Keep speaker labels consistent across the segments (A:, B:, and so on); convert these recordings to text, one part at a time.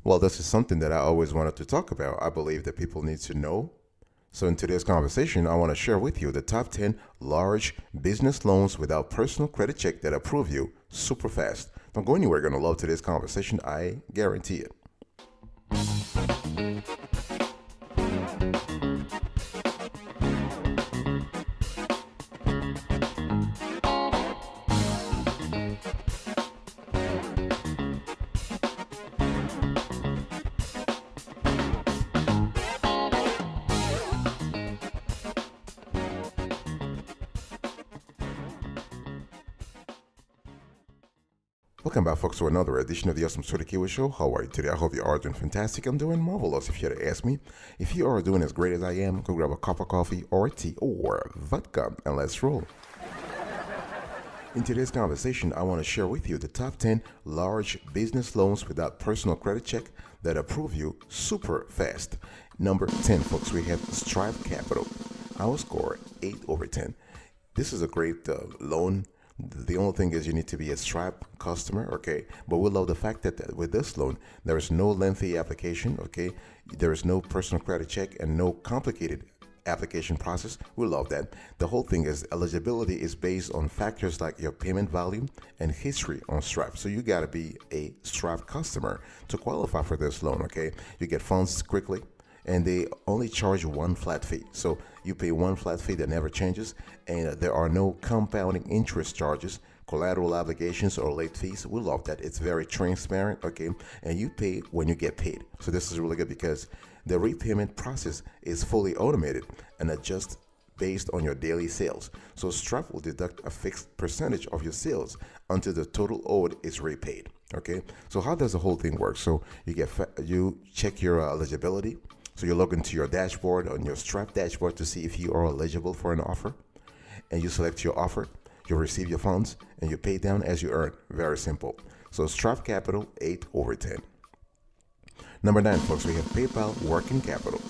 A: Well, this is something that I always wanted to talk about. I believe that people need to know. So, in today's conversation, I want to share with you the top 10 large business loans without personal credit check that approve you super fast. Don't go anywhere. You're going to love today's conversation. I guarantee it. Welcome back, folks, to another edition of the Awesome Story Kiwi Show. How are you today? I hope you are doing fantastic. I'm doing marvelous, if you had to ask me. If you are doing as great as I am, go grab a cup of coffee or tea or vodka and let's roll. In today's conversation, I want to share with you the top 10 large business loans without personal credit check that approve you super fast. Number 10, folks, we have Stripe Capital. Our score, 8 over 10. This is a great loan. The only thing is you need to be a Stripe customer, okay? But we love the fact that with this loan, there is no lengthy application, okay? There is no personal credit check and no complicated application process. We love that. The whole thing is eligibility is based on factors like your payment volume and history on Stripe. So you got to be a Stripe customer to qualify for this loan, okay? You get funds quickly, and they only charge one flat fee. So you pay one flat fee that never changes, and there are no compounding interest charges, collateral obligations, or late fees. We love that. It's very transparent, okay? And you pay when you get paid. So this is really good because the repayment process is fully automated and adjusts based on your daily sales. So Stripe will deduct a fixed percentage of your sales until the total owed is repaid. Okay. So how does the whole thing work? So you check your eligibility. So you log into your dashboard on your Stripe dashboard to see if you are eligible for an offer, and you select your offer. You receive your funds and you pay down as you earn. Very simple. So Stripe Capital, 8 over 10. Number 9, folks, we have PayPal Working Capital.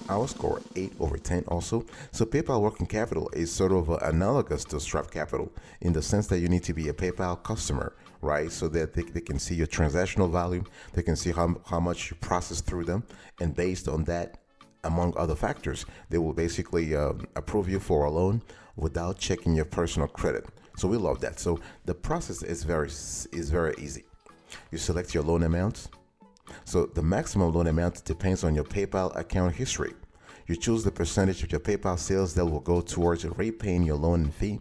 A: Our score, 8 over 10 also. So PayPal Working Capital is sort of analogous to Stripe Capital in the sense that you need to be a PayPal customer, right? So that they can see your transactional value, they can see how much you process through them, and based on that, among other factors, they will basically approve you for a loan without checking your personal credit. So we love that. So the process is very easy. You select your loan amount. So the maximum loan amount depends on your PayPal account history. You choose the percentage of your PayPal sales that will go towards repaying your loan and fee.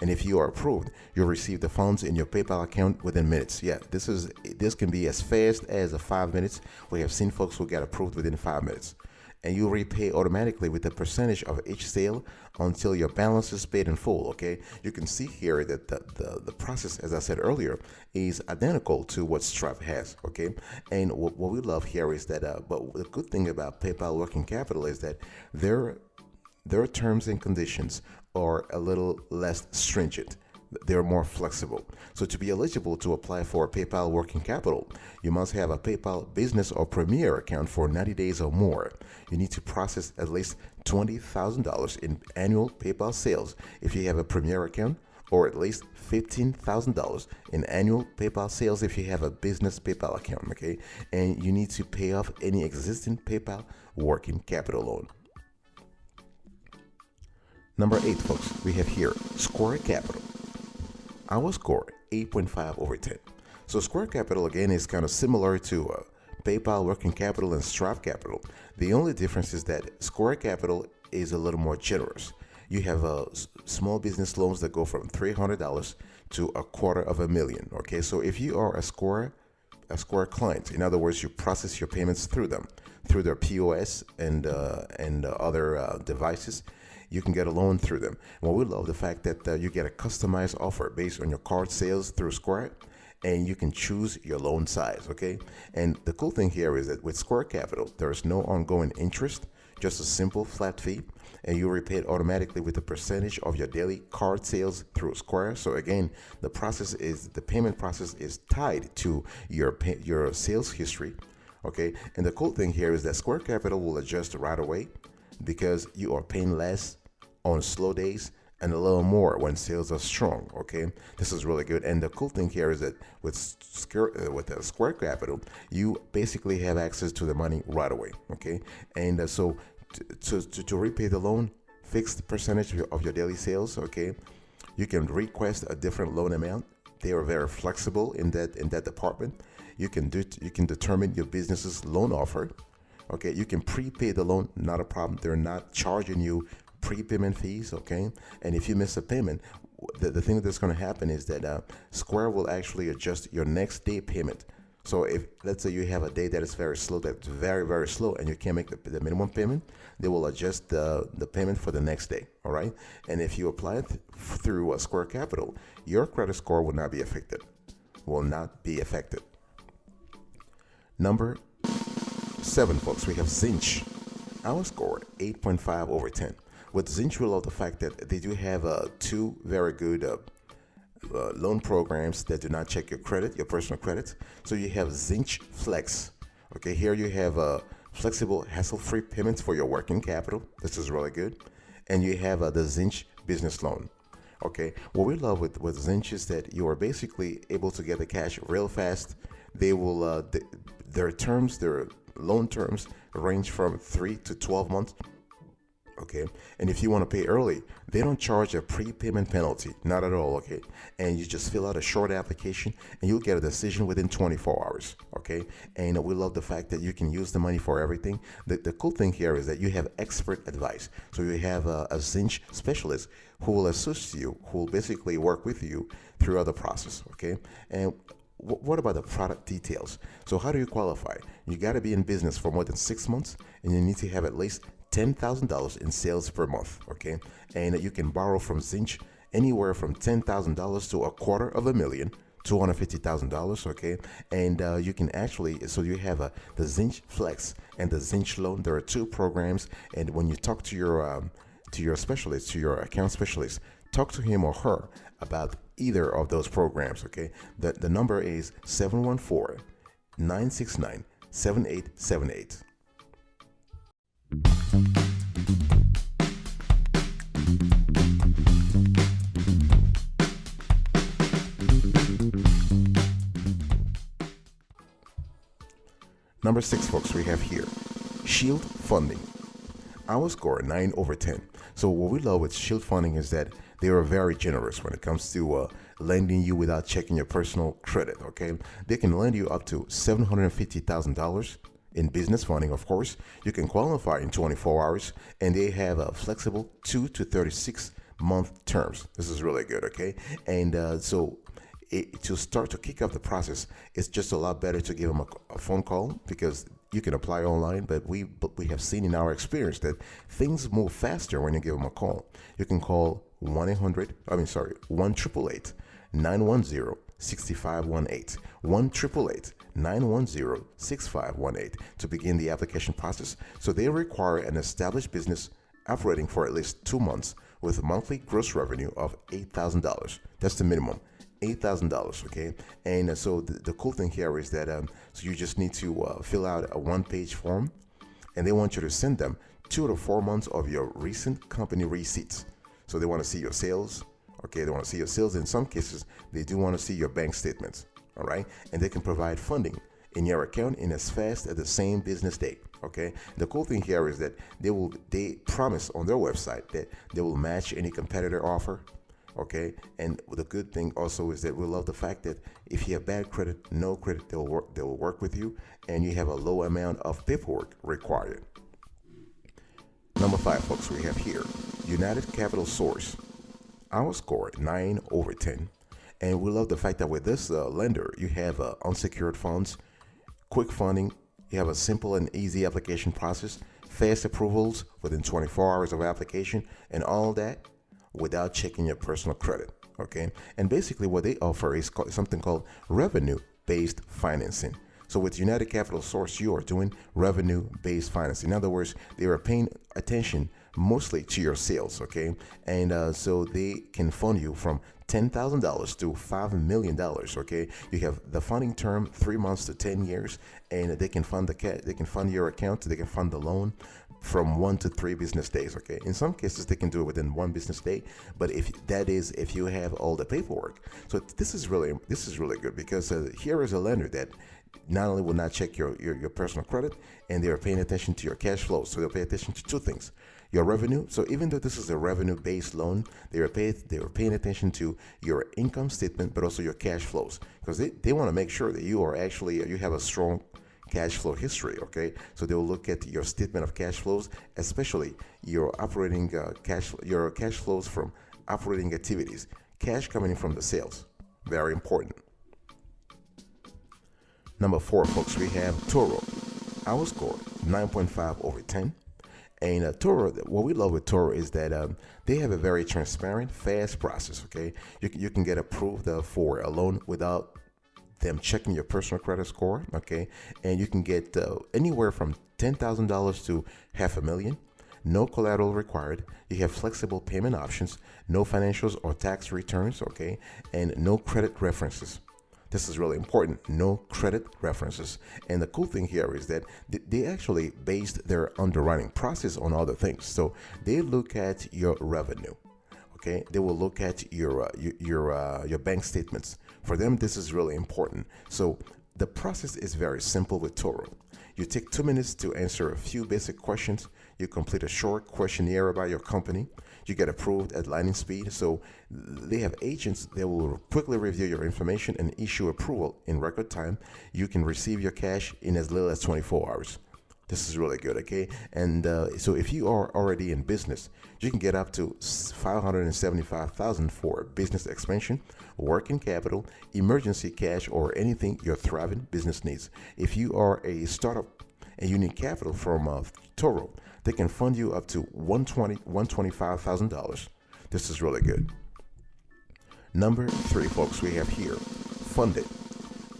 A: And if you are approved, you'll receive the funds in your PayPal account within minutes. Yeah, this can be as fast as 5 minutes. We have seen folks who get approved within 5 minutes. And you repay automatically with a percentage of each sale until your balance is paid in full, okay? You can see here that the process, as I said earlier, is identical to what Stripe has, okay? And what we love here is that, but the good thing about PayPal Working Capital is that their terms and conditions are a little less stringent. They're more flexible. So to be eligible to apply for PayPal Working Capital, you must have a PayPal Business or Premier account for 90 days or more. You need to process at least $20,000 in annual PayPal sales if you have a Premier account, or at least $15,000 in annual PayPal sales if you have a business PayPal account, okay? And you need to pay off any existing PayPal Working Capital loan. Number 8, folks, we have here Square Capital. Our score, 8.5 over 10. So Square Capital, again, is kind of similar to PayPal Working Capital and Stripe Capital. The only difference is that Square Capital is a little more generous. You have small business loans that go from $300 to $250,000. Okay, so if you are a Square client, in other words, you process your payments through them, through their POS and other devices, you can get a loan through them. Well, we love the fact that you get a customized offer based on your card sales through Square, and you can choose your loan size, okay? And the cool thing here is that with Square Capital, there is no ongoing interest, just a simple flat fee, and you repay it automatically with a percentage of your daily card sales through Square. So again, the payment process is tied to your sales history, okay? And the cool thing here is that Square Capital will adjust right away because you are paying less on slow days and a little more when sales are strong. Okay, this is really good. And the cool thing here is that with the Square Capital, you basically have access to the money right away. Okay, and so to repay the loan, fixed percentage of your daily sales. Okay, you can request a different loan amount. They are very flexible in that department. You can determine your business's loan offer. Okay, you can prepay the loan, not a problem. They're not charging you prepayment fees. Okay, and if you miss a payment, the thing that's going to happen is that Square will actually adjust your next day payment. So if, let's say, you have a day that is very slow, that's very, very slow, and you can't make the minimum payment, they will adjust the payment for the next day. All right. And if you apply it through Square Capital, your credit score will not be affected. Will not be affected. Number 7, folks, we have Zinch. Our score 8.5 over 10. With Zinch, we love the fact that they do have 2 very good loan programs that do not check your credit, your personal credit. So you have Zinch Flex. Okay, here you have flexible, hassle-free payments for your working capital. This is really good. And you have the Zinch Business Loan. Okay, what we love with Zinch is that you are basically able to get the cash real fast. They will their terms, their loan terms range from 3 to 12 months. Okay, and if you want to pay early, they don't charge a prepayment penalty, not at all. Okay, and you just fill out a short application and you'll get a decision within 24 hours. Okay, and we love the fact that you can use the money for everything. The cool thing here is that you have expert advice. So you have a Zinch specialist who will assist you, who will basically work with you throughout the process. Okay, and what about the product details? So how do you qualify? You got to be in business for more than 6 months, and you need to have at least $10,000 in sales per month. Okay, and you can borrow from Zinch anywhere from $10,000 to $250,000, $250,000. Okay, and you can actually, so you have the Zinch Flex and the Zinch Loan. There are 2 programs, and when you talk to your specialist, to your account specialist, talk to him or her about either of those programs. Okay, the number is 714-969-7878. Number 6, folks, we have here Shield Funding. Our score 9 over 10. So what we love with Shield Funding is that they are very generous when it comes to lending you without checking your personal credit. Okay, they can lend you up to $750,000 in business funding. Of course, you can qualify in 24 hours, and they have a flexible 2 to 36 month terms. This is really good. Okay, and to start to kick off the process, it's just a lot better to give them a phone call, because you can apply online, but we have seen in our experience that things move faster when you give them a call. You can call 1-800-910-6518, 1-888-910-6518 to begin the application process. So they require an established business operating for at least 2 months with monthly gross revenue of $8,000. That's the minimum. $8,000. Okay, and so the cool thing here is that so you just need to fill out a 1-page form, and they want you to send them 2 to 4 months of your recent company receipts. So they want to see your sales. Okay, they want to see your sales. In some cases, they do want to see your bank statements. All right, and they can provide funding in your account in as fast as the same business day. Okay, the cool thing here is that they promise on their website that they will match any competitor offer. Okay, and the good thing also is that we love the fact that if you have bad credit, no credit, they will work with you, and you have a low amount of paperwork required. Number 5, folks, we have here United Capital Source. Our score 9 over 10, and we love the fact that with this lender, you have unsecured funds, quick funding, you have a simple and easy application process, fast approvals within 24 hours of application, and all that without checking your personal credit. Okay, and basically what they offer is something called revenue-based financing. So with United Capital Source, you are doing revenue-based financing. In other words, they are paying attention mostly to your sales, okay? And so they can fund you from $10,000 to $5 million, okay? You have the funding term 3 months to 10 years, and they can fund they can fund your account, they can fund the loan from 1 to 3 business days, okay? In some cases, they can do it within 1 business day, but if you have all the paperwork. So this is really good, because here is a lender that not only will not check your personal credit, and they are paying attention to your cash flow. So they'll pay attention to 2 things: your revenue. So even though this is a revenue-based loan, they are paying attention to your income statement, but also your cash flows, because they want to make sure that you have a strong cash flow history, okay? So they will look at your statement of cash flows, especially your operating your cash flows from operating activities, cash coming in from the sales. Very important. Number 4, folks, we have Toro. Our score 9.5 over 10. And Toro, what we love with Toro is that they have a very transparent, fast process, okay? You can get approved for a loan without them checking your personal credit score, okay? And you can get anywhere from $10,000 to $500,000. No collateral required. You have flexible payment options, no financials or tax returns, okay? And no credit references. This is really important. No credit references. And the cool thing here is that they actually based their underwriting process on other things. So they look at your revenue. Okay, they will look at your bank statements. For them, this is really important. So the process is very simple with Toro. You take 2 minutes to answer a few basic questions. You complete a short questionnaire about your company. You get approved at lightning speed. So they have agents that will quickly review your information and issue approval in record time. You can receive your cash in as little as 24 hours. This is really good, okay? And so if you are already in business, you can get up to $575,000 for business expansion, working capital, emergency cash, or anything your thriving business needs. If you are a startup and you need capital from Toro, they can fund you up to $125,000. This is really good. Number 3, folks, we have here Funded.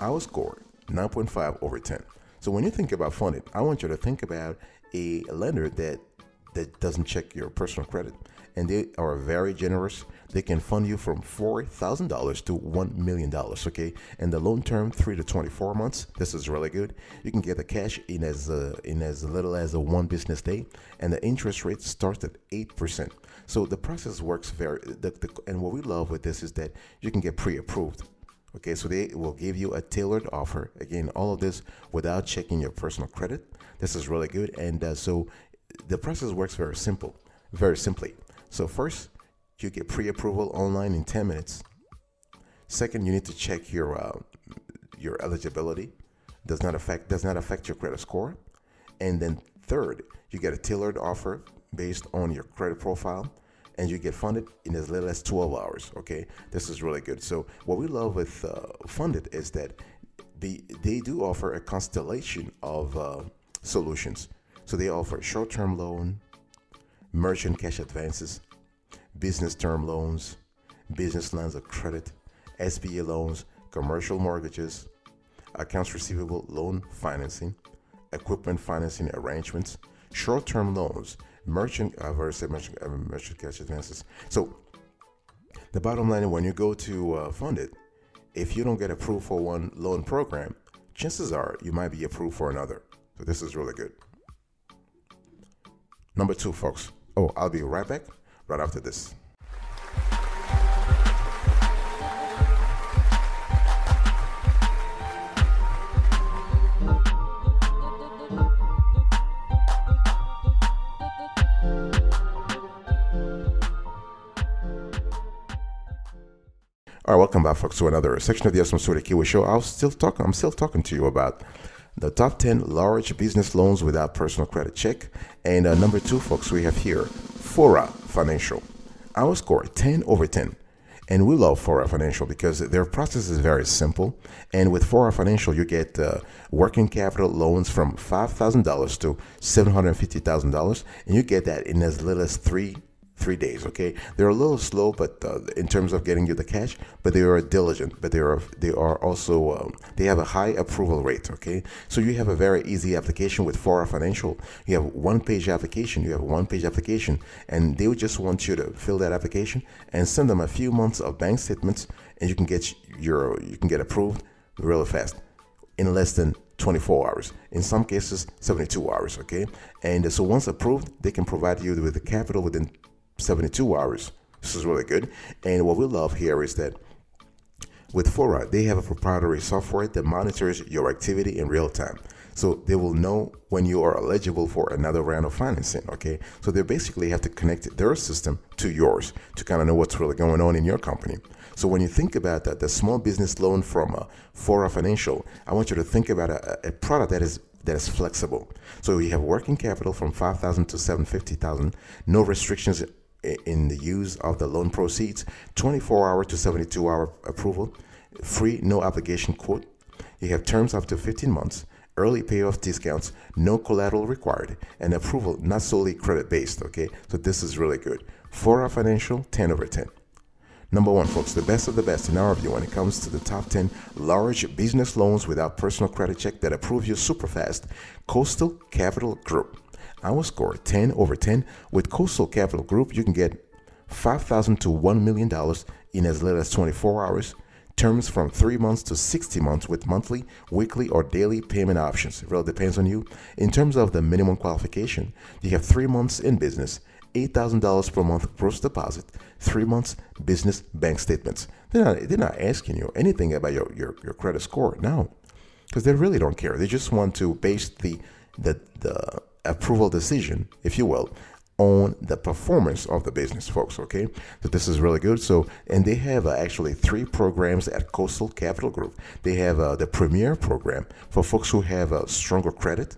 A: Our score 9.5 over 10. So when you think about Funded, I want you to think about a lender that doesn't check your personal credit, and they are very generous. They can fund you from $4,000 to $1 million, okay? And the loan term 3 to 24 months. This is really good. You can get the cash in as little as 1 business day, and the interest rate starts at 8%. So the process works and what we love with this is that you can get pre-approved. Okay, so they will give you a tailored offer. Again, all of this without checking your personal credit. This is really good. And so the process works very simply. So first, you get pre-approval online in 10 minutes. Second, you need to check your eligibility. Does not affect your credit score. And then third, you get a tailored offer based on your credit profile, and you get funded in as little as 12 hours, okay? This is really good. So what we love with Funded is that they do offer a constellation of solutions. So they offer a short-term loan, merchant cash advances, business term loans, business lines of credit, SBA loans, commercial mortgages, accounts receivable loan financing, equipment financing arrangements, short-term loans, merchant cash advances. So the bottom line is, when you go to Funded, if you don't get approved for one loan program, chances are you might be approved for another. So this is really good. Number 2, folks. Oh, I'll be right back right after this. All right, welcome back, folks, to another section of the Awesome Story Kiwi Show. I'm still talking to you about the top 10 large business loans without personal credit check. And number 2, folks, we have here Fora Financial. Our score 10 over 10. And we love Fora Financial because their process is very simple. And with Fora Financial, you get working capital loans from $5,000 to $750,000. And you get that in as little as 3 3 days. Okay, they're a little slow, but in terms of getting you the cash, but they are diligent. But they are also they have a high approval rate. Okay, so you have a very easy application with Fora Financial. You have one-page application. You have a one-page application, and they would just want you to fill that application and send them a few months of bank statements, and you can get approved really fast in less than 24 hours. In some cases, 72 hours. Okay, and so once approved, they can provide you with the capital within 72 hours. This is really good. And what we love here is that with Fora, they have a proprietary software that monitors your activity in real time. So they will know when you are eligible for another round of financing. Okay, so they basically have to connect their system to yours to kind of know what's really going on in your company. So when you think about that, the small business loan from Fora Financial, I want you to think about a product that is flexible. So you have working capital from 5,000 to 750,000, no restrictions in the use of the loan proceeds, 24-hour to 72-hour approval, free no obligation quote. You have terms up to 15 months, early payoff discounts, no collateral required, and approval not solely credit based. Okay, so this is really good. Fora Financial, 10 over 10. Number one, folks, the best of the best in our view when it comes to the top 10 large business loans without personal credit check that approve you super fast. Coastal Capital Group. I will score 10 over 10. With Coastal Capital Group, you can get $5,000 to $1 million in as little as 24 hours. Terms from 3 months to 60 months with monthly, weekly, or daily payment options. It really depends on you. In terms of the minimum qualification, you have 3 months in business, $8,000 per month gross deposit, 3 months business bank statements. They're not asking you anything about your credit score. No, because they really don't care. They just want to base the approval decision, if you will, on the performance of the business, folks. Okay, so this is really good. So, and they have actually 3 programs at Coastal Capital Group. They have the Premier program for folks who have a stronger credit.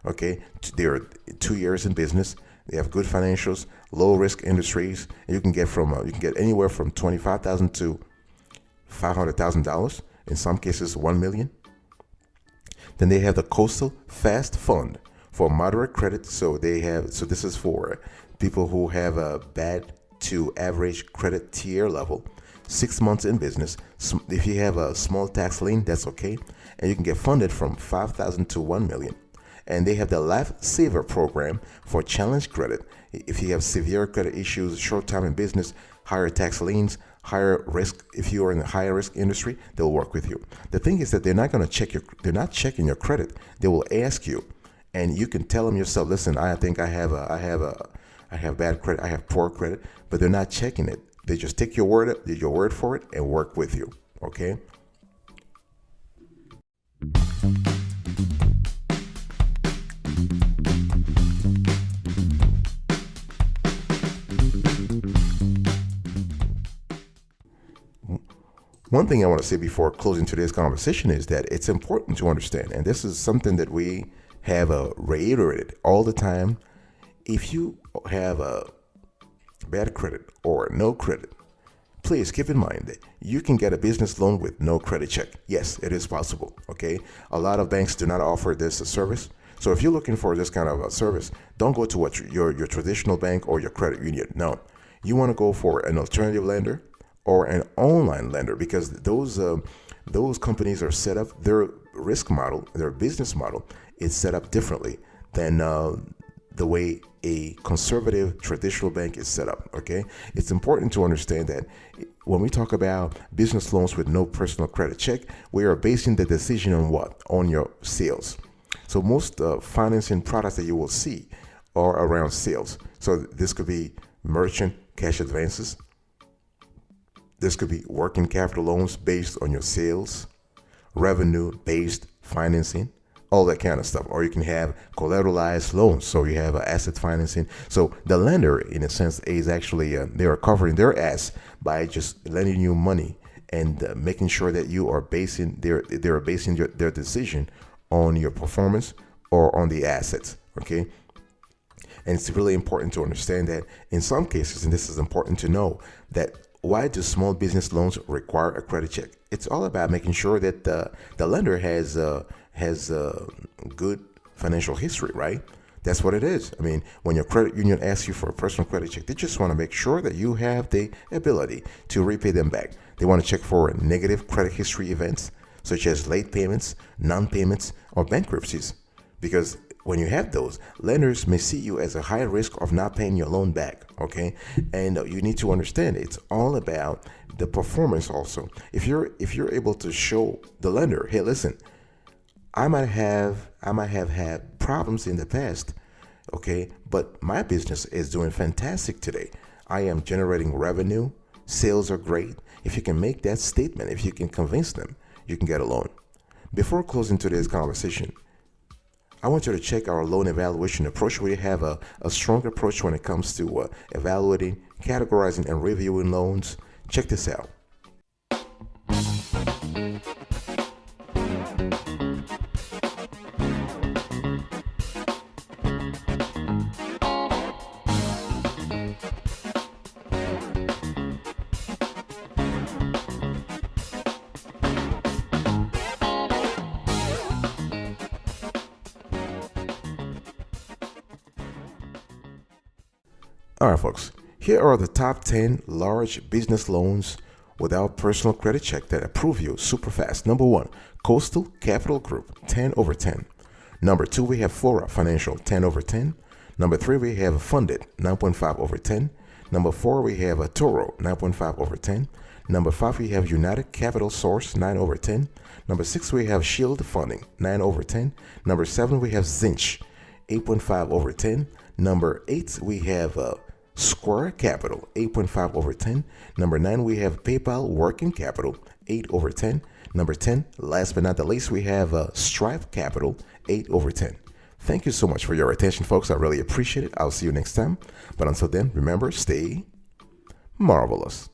A: Okay, they're 2 years in business. They have good financials, low risk industries, and you can get anywhere from $25,000 to $500,000. In some cases, $1 million. Then they have the Coastal Fast Fund for moderate credit. So this is for people who have a bad to average credit tier level. 6 months in business. If you have a small tax lien, that's okay, and you can get funded from $5,000 to $1 million. And they have the Life Saver program for challenge credit. If you have severe credit issues, short time in business, higher tax liens, higher risk, if you are in the higher risk industry, they'll work with you. The thing is that they're not checking your credit. They will ask you, and you can tell them yourself, listen, I think I have bad credit, I have poor credit, but they're not checking it. They just take your word for it and work with you. Okay? One thing I want to say before closing today's conversation is that it's important to understand, and this is something that we have reiterated all the time. If you have a bad credit or no credit, please keep in mind that you can get a business loan with no credit check. Yes, it is possible. Okay, a lot of banks do not offer this service. So if you're looking for this kind of a service, don't go to your traditional bank or your credit union. No, you want to go for an alternative lender or an online lender, because those companies are set up, their risk model, their business model is set up differently than the way a conservative traditional bank is set up. Okay, it's important to understand that when we talk about business loans with no personal credit check, we are basing the decision on what? On your sales. So most financing products that you will see are around sales. So this could be merchant cash advances. This could be working capital loans based on your sales, revenue-based financing, all that kind of stuff. Or you can have collateralized loans, so you have asset financing. So the lender, in a sense, is actually they are covering their ass by just lending you money and making sure that you are basing their decision on your performance or on the assets. Okay. And it's really important to understand that in some cases, and this is important to know, that why do small business loans require a credit check? It's all about making sure that the lender has good financial history, right? That's what it is. I mean, when your credit union asks you for a personal credit check, they just want to make sure that you have the ability to repay them back. They want to check for negative credit history events, such as late payments, non-payments, or bankruptcies. Because when you have those, lenders may see you as a high risk of not paying your loan back, okay? And you need to understand it's all about the performance also. If you're able to show the lender, hey, listen, I might have had problems in the past, okay, but my business is doing fantastic today. I am generating revenue, sales are great. If you can make that statement, if you can convince them, you can get a loan. Before closing today's conversation, I want you to check our loan evaluation approach. We have a strong approach when it comes to evaluating, categorizing, and reviewing loans. Check this out. All right, folks, here are the top 10 large business loans without personal credit check that approve you super fast. Number 1, Coastal Capital Group, 10 over 10. Number 2, we have Flora Financial, 10 over 10. Number 3, we have Funded, 9.5 over 10. Number 4, we have Toro, 9.5 over 10. Number 5, we have United Capital Source, 9 over 10. Number 6, we have Shield Funding, 9 over 10. Number 7, we have Zinch, 8.5 over 10. Number 8, we have Square Capital, 8.5 over 10. Number 9, we have PayPal Working Capital, 8 over 10. Number 10, last but not the least, we have Stripe Capital, 8 over 10. Thank you so much for your attention, folks. I really appreciate it. I'll see you next time. But until then, remember, stay marvelous.